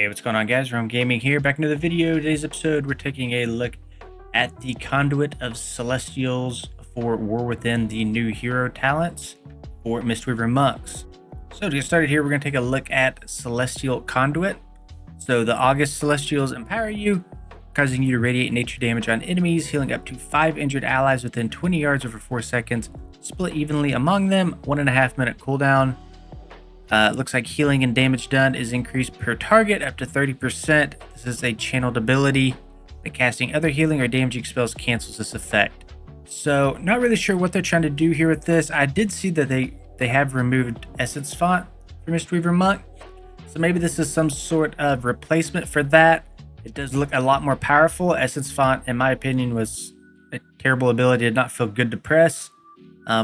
What's going on, guys? Rome Gaming here, back into the video. Today's episode, we're taking a look at the Conduit of Celestials for War Within, the new hero talents for Mistweaver monks. So to get started here, we're going to take a look at Celestial Conduit. So the August Celestials empower you, causing you to radiate nature damage on enemies, healing up to 5 injured allies within 20 yards over 4 seconds, split evenly among them, 1.5 minute cooldown. Looks like healing and damage done is increased per target up to 30%. This is a channeled ability that casting other healing or damaging spells cancels this effect. So not really sure what they're trying to do here with this. I did see that they have removed Essence Font for Mistweaver Monk. So maybe this is some sort of replacement for that. It does look a lot more powerful. Essence Font, in my opinion, was a terrible ability. It did not feel good to press.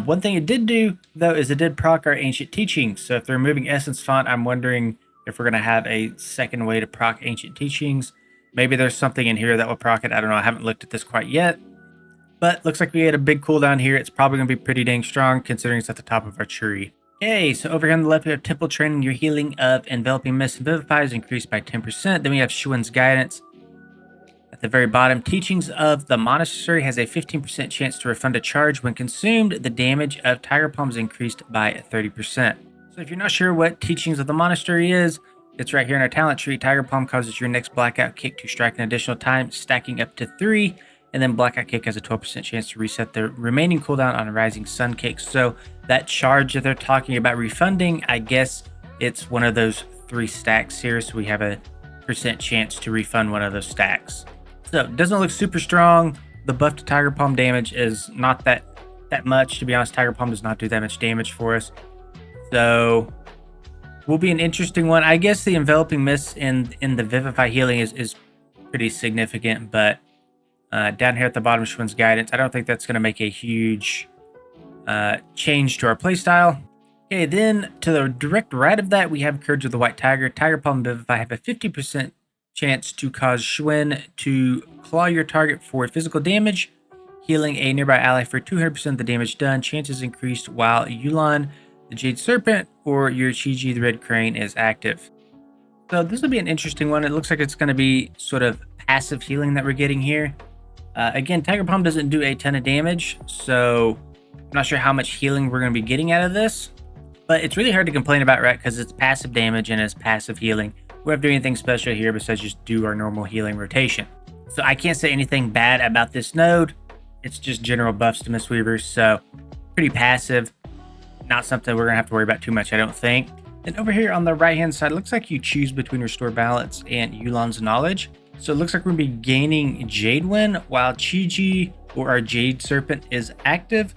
One thing it did do, though, is it did proc our Ancient Teachings. So if they're removing Essence Font, I'm wondering if we're going to have a second way to proc Ancient Teachings. Maybe there's something in here that will proc it. I don't know. I haven't looked at this quite yet. But looks like we had a big cooldown here. It's probably going to be pretty dang strong, considering it's at the top of our tree. Okay, so over here on the left, we have Temple Training. Your healing of Enveloping Mist and Vivify is increased by 10%. Then we have Shuin's Guidance. At the very bottom, Teachings of the Monastery has a 15% chance to refund a charge. When consumed, the damage of Tiger Palm is increased by 30%. So if you're not sure what Teachings of the Monastery is, it's right here in our talent tree. Tiger Palm causes your next Blackout Kick to strike an additional time, stacking up to 3. And then Blackout Kick has a 12% chance to reset the remaining cooldown on a Rising Sun Kick. So that charge that they're talking about refunding, I guess it's one of those 3 stacks here. So we have a % chance to refund one of those stacks. So it doesn't look super strong. The buff to Tiger Palm damage is not that much. To be honest, Tiger Palm does not do that much damage for us. So will be an interesting one. I guess the Enveloping Mist in the Vivify healing is pretty significant, but down here at the bottom, Shuin's Guidance, I don't think that's going to make a huge change to our playstyle. Okay, then to the direct right of that, we have Courage of the White Tiger. Tiger Palm and Vivify have a 50% chance to cause Shuin to claw your target for physical damage, healing a nearby ally for 200% of the damage done. Chances increased while Yulan, the Jade Serpent, or your Chi-Ji, the Red Crane, is active. So this will be an interesting one. It looks like it's going to be sort of passive healing that we're getting here. Again, Tiger Palm doesn't do a ton of damage, so I'm not sure how much healing we're going to be getting out of this. But it's really hard to complain about, right? Because it's passive damage and it's passive healing. We don't have to do anything special here besides just do our normal healing rotation. So I can't say anything bad about this node. It's just general buffs to Mistweaver, so pretty passive. Not something we're going to have to worry about too much, I don't think. And over here on the right-hand side, it looks like you choose between Restore Balance and Yulan's Knowledge. So it looks like we're going to be gaining Jade Wind while Chi-Ji, or our Jade Serpent, is active.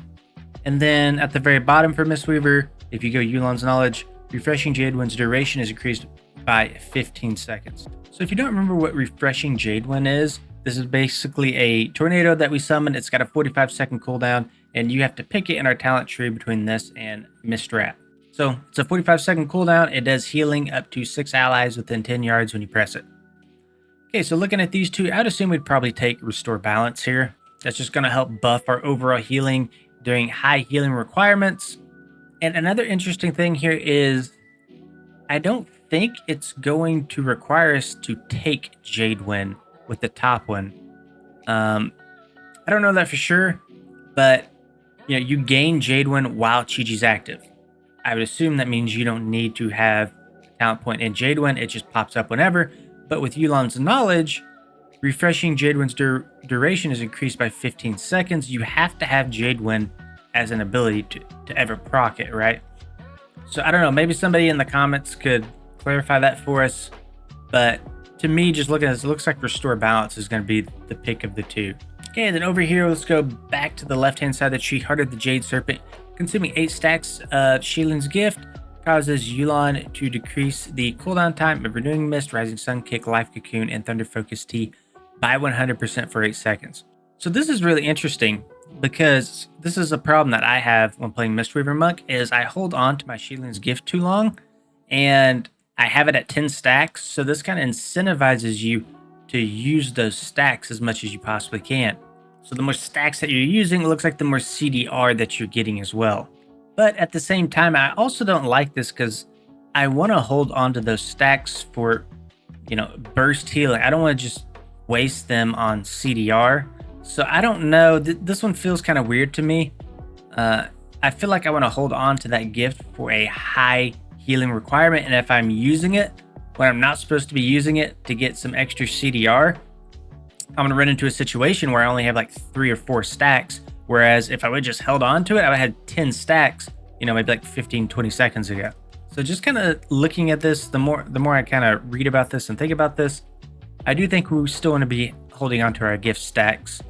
And then at the very bottom for Mistweaver, if you go Yulan's Knowledge, Refreshing Jade Wind's duration is increased by 15 seconds. So if you don't remember what Refreshing Jade Wind is, this is basically a tornado that we summon. It's got a 45-second cooldown, and you have to pick it in our talent tree between this and Mistwrap. So it's a 45-second cooldown. It does healing up to 6 allies within 10 yards when you press it. Okay, so looking at these two, I'd assume we'd probably take Restore Balance here. That's just going to help buff our overall healing during high healing requirements. And another interesting thing here is I don't think it's going to require us to take Jade Wind with the top one. I don't know that for sure, but you gain Jade Wind while Chi-Ji's active. I would assume that means you don't need to have a talent point in Jade Wind. It just pops up whenever. But with Yulan's Knowledge, Refreshing Jade Wind's duration is increased by 15 seconds. You have to have Jade Wind as an ability to ever proc it, right? So I don't know, maybe somebody in the comments could clarify that for us. But to me, just looking at this, it looks like Restore Balance is going to be the pick of the two. Okay, and then over here, let's go back to the left-hand side of the tree. Heart of the Jade Serpent, consuming 8 stacks of Shielin's Gift, causes Yulan to decrease the cooldown time of Renewing Mist, Rising Sun Kick, Life Cocoon, and Thunder Focus Tea by 100% for 8 seconds. So this is really interesting because this is a problem that I have when playing Mistweaver Monk, is I hold on to my Shielin's Gift too long, and I have it at 10 stacks, so this kind of incentivizes you to use those stacks as much as you possibly can. So the more stacks that you're using, it looks like the more CDR that you're getting as well. But at the same time, I also don't like this because I want to hold on to those stacks for burst healing. I don't want to just waste them on CDR. So I don't know. This one feels kind of weird to me. I feel like I want to hold on to that gift for a high healing requirement. And if I'm using it when I'm not supposed to be using it to get some extra CDR, I'm going to run into a situation where I only have like 3 or 4 stacks. Whereas if I would just held on to it, I would have had 10 stacks, maybe like 15, 20 seconds ago. So just kind of looking at this, the more I kind of read about this and think about this, I do think we still want to be holding on to our gift stacks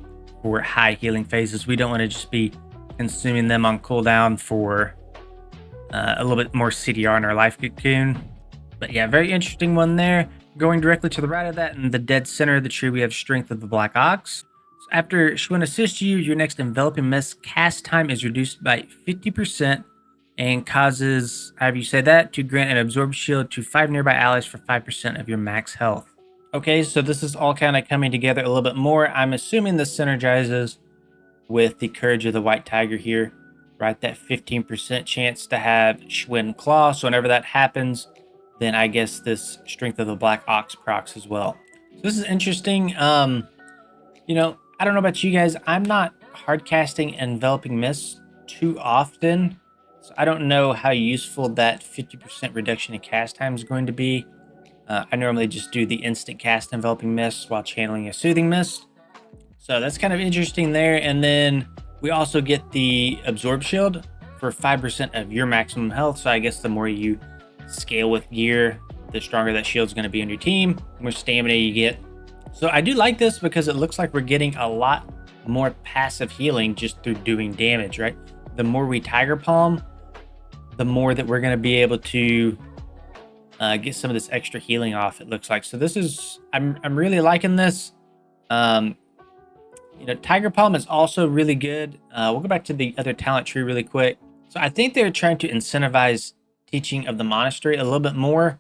for high healing phases. We don't want to just be consuming them on cooldown for a little bit more CDR in our life cocoon. But yeah, very interesting one there. Going directly to the right of that, in the dead center of the tree, we have Strength of the Black Ox. So after Schwinn assists you, your next Enveloping Mist cast time is reduced by 50% and causes, however you say that, to grant an Absorb Shield to 5 nearby allies for 5% of your max health. Okay, so this is all kind of coming together a little bit more. I'm assuming this synergizes with the Courage of the White Tiger here, right? That 15% chance to have Schwinn Claw. So whenever that happens, then I guess this Strength of the Black Ox procs as well. So this is interesting. I don't know about you guys. I'm not hard casting Enveloping Mist too often. So I don't know how useful that 50% reduction in cast time is going to be. I normally just do the instant cast Enveloping Mist while channeling a Soothing Mist. So that's kind of interesting there. And then we also get the Absorb Shield for 5% of your maximum health. So I guess the more you scale with gear, the stronger that shield's going to be on your team, the more stamina you get. So I do like this because it looks like we're getting a lot more passive healing just through doing damage, right? The more we Tiger Palm, the more that we're going to be able to get some of this extra healing off, it looks like. So this is, I'm really liking this. Tiger Palm is also really good. We'll go back to the other talent tree really quick. So I think they're trying to incentivize teaching of the monastery a little bit more.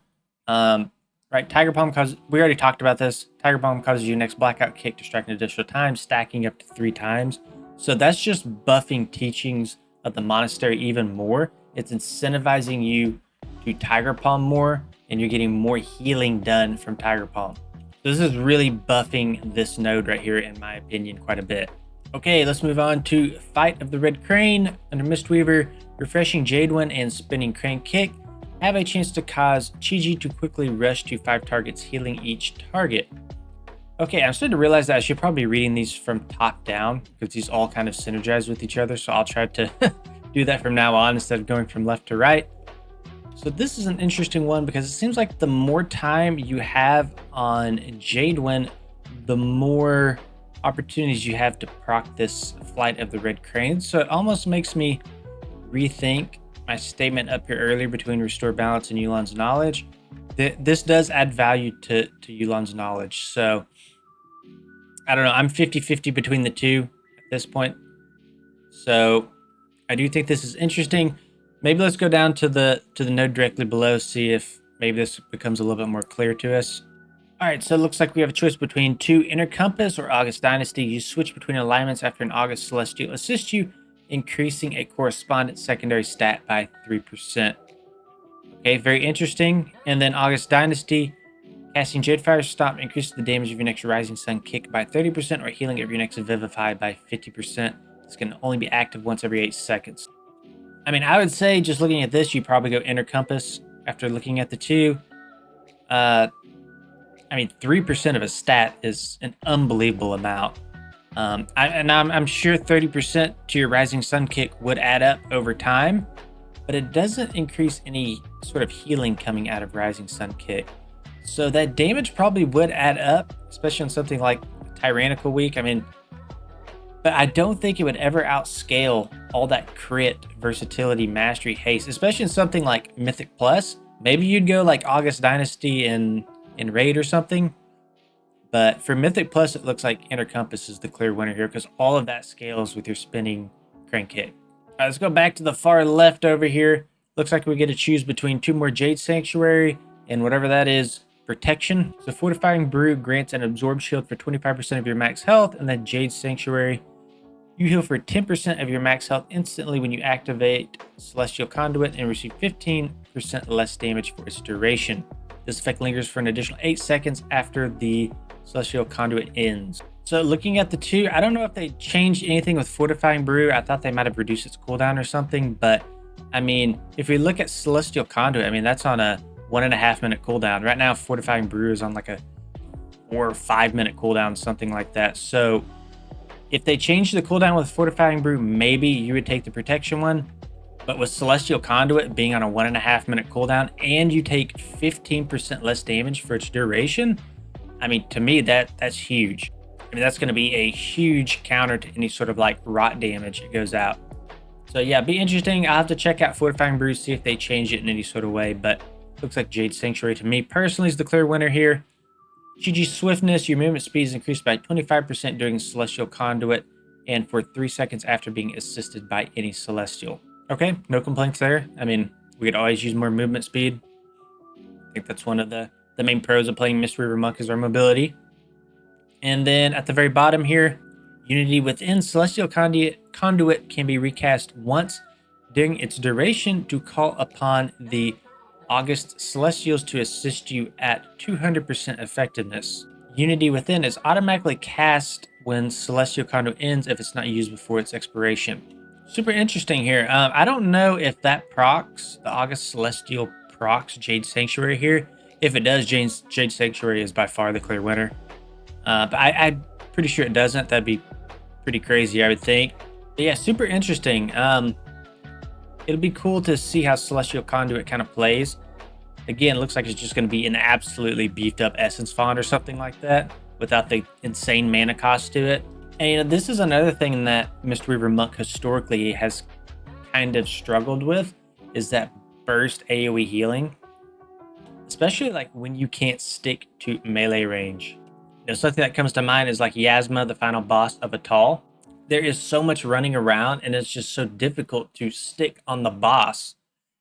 Right, Tiger Palm causes, we already talked about this. Tiger Palm causes your next blackout kick to strike an additional time, stacking up to 3 times. So that's just buffing teachings of the monastery even more. It's incentivizing you to Tiger Palm more, and you're getting more healing done from Tiger Palm. So this is really buffing this node right here, in my opinion, quite a bit. Okay, let's move on to Fight of the Red Crane. Under Mistweaver, Refreshing Jade Wind and Spinning Crane Kick have a chance to cause Chi-Ji to quickly rush to 5 targets, healing each target. Okay, I'm starting to realize that I should probably be reading these from top down because these all kind of synergize with each other. So I'll try to do that from now on instead of going from left to right. So this is an interesting one because it seems like the more time you have on Jade Wind, the more opportunities you have to proc this Flight of the Red Crane. So it almost makes me rethink my statement up here earlier between Restore Balance and Yu'lon's Knowledge. This does add value to Yu'lon's Knowledge. So I don't know. I'm 50-50 between the two at this point. So I do think this is interesting. Maybe let's go down to the node directly below, see if maybe this becomes a little bit more clear to us. All right, so it looks like we have a choice between 2 Inner Compass or August Dynasty. You switch between alignments after an August Celestial assists you, increasing a correspondent secondary stat by 3%. Okay, very interesting. And then August Dynasty, casting Jadefire Stomp increases the damage of your next Rising Sun kick by 30% or healing of your next Vivify by 50%. This can only be active once every 8 seconds. I mean, I would say just looking at this, you probably go Inner Compass after looking at the two. 3% of a stat is an unbelievable amount. I'm sure 30% to your Rising Sun kick would add up over time, but it doesn't increase any sort of healing coming out of Rising Sun kick. So that damage probably would add up, especially on something like Tyrannical Week. But I don't think it would ever outscale all that crit, versatility, mastery, haste, especially in something like Mythic Plus. Maybe you'd go like August Dynasty in Raid or something. But for Mythic Plus, it looks like Inner Compass is the clear winner here because all of that scales with your spinning Crane Kick. All right, let's go back to the far left over here. Looks like we get to choose between 2 more Jade Sanctuary and whatever that is, Protection. So Fortifying Brew grants an Absorb Shield for 25% of your max health, and then Jade Sanctuary, you heal for 10% of your max health instantly when you activate Celestial Conduit and receive 15% less damage for its duration. This effect lingers for an additional 8 seconds after the Celestial Conduit ends. So looking at the two, I don't know if they changed anything with Fortifying Brew. I thought they might have reduced its cooldown or something, but I mean, if we look at Celestial Conduit, I mean, that's on a 1.5 minute cooldown. Right now, Fortifying Brew is on like a 4 or 5 minute cooldown, something like that. So if they changed the cooldown with Fortifying Brew, maybe you would take the protection one. But with Celestial Conduit being on a 1.5 minute cooldown and you take 15% less damage for its duration, I mean, to me, that's huge. I mean, that's going to be a huge counter to any sort of like rot damage that goes out. So yeah, be interesting. I'll have to check out Fortifying Brew, see if they change it in any sort of way. But looks like Jade Sanctuary to me personally is the clear winner here. GG Swiftness, your movement speed is increased by 25% during Celestial Conduit and for 3 seconds after being assisted by any Celestial. Okay, no complaints there. I mean, we could always use more movement speed. I think that's one of the main pros of playing Mistweaver Monk is our mobility. And then at the very bottom here, Unity within Celestial Conduit can be recast once during its duration to call upon the August Celestials to assist you at 200% effectiveness. Unity within is automatically cast when Celestial Conduit ends if it's not used before its expiration. Super interesting here. I don't know if that procs, the August Celestial procs Jade Sanctuary here. If it does, Jade Sanctuary is by far the clear winner. But I'm pretty sure it doesn't. That'd be pretty crazy, I would think. But yeah, super interesting. It'll be cool to see how Celestial Conduit kind of plays. Again, it looks like it's just going to be an absolutely beefed up Essence Font or something like that without the insane mana cost to it. And you know, this is another thing that Mistweaver Monk historically has kind of struggled with, is that burst AoE healing, especially like when you can't stick to melee range. You know, something that comes to mind is like Yasma, the final boss of Atal. There is so much running around and it's just so difficult to stick on the boss.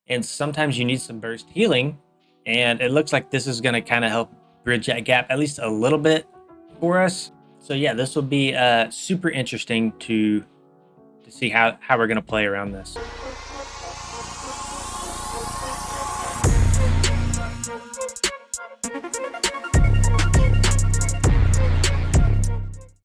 And sometimes you need some burst healing. And it looks like this is going to kind of help bridge that gap at least a little bit for us. So yeah, this will be super interesting to see how we're going to play around this.